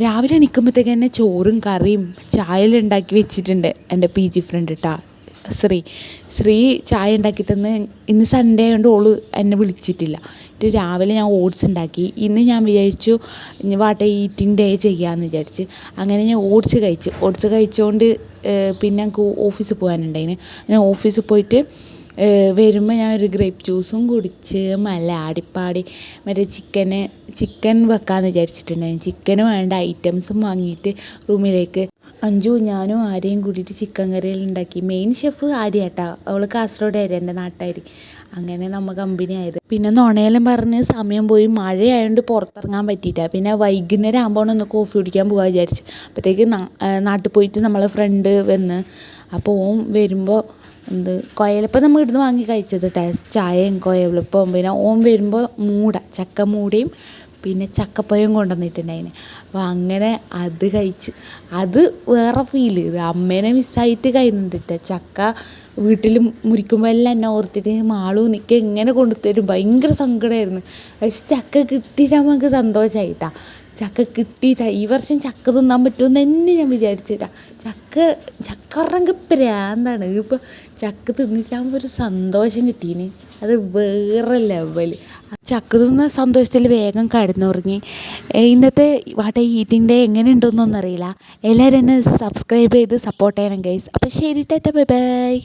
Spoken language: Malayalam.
രാവിലെ എണീക്കുമ്പോഴത്തേക്ക് തന്നെ ചോറും കറിയും ചായയെല്ലാം ഉണ്ടാക്കി വെച്ചിട്ടുണ്ട് എൻ്റെ പി ജി ഫ്രണ്ട് കേട്ടോ ശ്രീ ചായ ഉണ്ടാക്കി തന്ന്. ഇന്ന് സൺഡേ ആയതുകൊണ്ട് ഓള് എന്നെ വിളിച്ചിട്ടില്ല. എന്നിട്ട് രാവിലെ ഞാൻ ഓട്സ് ഉണ്ടാക്കി. ഇന്ന് ഞാൻ വിചാരിച്ചു ഇനി ഈറ്റിംഗ് ഡേ ചെയ്യാമെന്ന് വിചാരിച്ച് അങ്ങനെ ഞാൻ ഓട്സ് കഴിച്ചുകൊണ്ട് പിന്നെ ഞങ്ങൾക്ക് ഓഫീസിൽ പോകാനുണ്ടായിന്. ഞാൻ ഓഫീസിൽ പോയിട്ട് വരുമ്പോൾ ഞാൻ ഒരു ഗ്രേപ്പ് ജ്യൂസും കുടിച്ച് നല്ല ആടിപ്പാടി മറ്റേ ചിക്കൻ വെക്കാമെന്ന് വിചാരിച്ചിട്ടുണ്ടായിരുന്നു. ചിക്കന് വേണ്ട ഐറ്റംസും വാങ്ങിയിട്ട് റൂമിലേക്ക് അഞ്ചു ഞാനും ആരെയും കൂടിയിട്ട് ചിക്കൻ കറിയെല്ലാം ഉണ്ടാക്കി. മെയിൻ ഷെഫ് ആര്യാട്ടാ, അവൾ കാസർഗോഡ് ആര്യ, എൻ്റെ നാട്ടുകാരി. അങ്ങനെ നമ്മൾ കമ്പനി ആയത്. പിന്നെ നുണയെല്ലാം പറഞ്ഞ് സമയം പോയി. മഴയായതുകൊണ്ട് പുറത്തിറങ്ങാൻ പറ്റിയിട്ടാണ്. പിന്നെ വൈകുന്നേരം ആകുമ്പോൾ ഒന്ന് കോഫി കുടിക്കാൻ പോകാൻ വിചാരിച്ചു. അപ്പോഴത്തേക്ക് നാട്ടിൽ പോയിട്ട് നമ്മളെ ഫ്രണ്ട് വന്ന്. അപ്പോൾ ഓൻ വരുമ്പോൾ കുഴലപ്പം നമ്മൾ ഇവിടുന്ന് വാങ്ങി കഴിച്ചത് കേട്ടോ, ചായയും കുഴലപ്പവും. പിന്നെ ഓൻ വരുമ്പോൾ ചക്ക മൂടയും പിന്നെ ചക്കപ്പഴം കൊണ്ടുവന്നിട്ടുണ്ടായിന്. അപ്പോൾ അങ്ങനെ അത് കഴിച്ച്. അത് വേറെ ഫീൽ. ഇത് അമ്മേനെ മിസ്സായിട്ട് കഴിയുന്നുണ്ട് കേട്ടോ. ചക്ക വീട്ടിൽ മുറിക്കുമ്പോൾ എല്ലാം എന്നെ ഓർത്തിട്ട് മാളു നിൽക്കുക എങ്ങനെ കൊണ്ടുത്തരും, ഭയങ്കര സങ്കടമായിരുന്നു. പക്ഷെ ചക്ക കിട്ടിയിട്ട് നമുക്ക് സന്തോഷമായിട്ടാ. ചക്ക കിട്ടിയിട്ടാ. ഈ വർഷം ചക്ക തിന്നാൻ പറ്റുമെന്ന് തന്നെ ഞാൻ വിചാരിച്ചിട്ടാ. ചക്ക പറഞ്ഞെങ്കിൽ പ്രാന്താണ്. ഇപ്പോൾ ചക്ക തിന്നിട്ടാകുമ്പോൾ ഒരു സന്തോഷം കിട്ടീന്, അത് വേറെ ലെവൽ. ചക്ക തിന്ന സന്തോഷത്തിൽ വേഗം കിടന്നുറങ്ങി. ഇന്നത്തെ ഈറ്റിംഗ് ഡേ എങ്ങനെ ഉണ്ടോയെന്നൊന്നും അറിയില്ല. എല്ലാവരും എന്നെ സബ്സ്ക്രൈബ് ചെയ്ത് സപ്പോർട്ട് ചെയ്യണം ഗൈസ്. അപ്പോൾ ശരി, ടാറ്റാ, ബൈ ബൈ.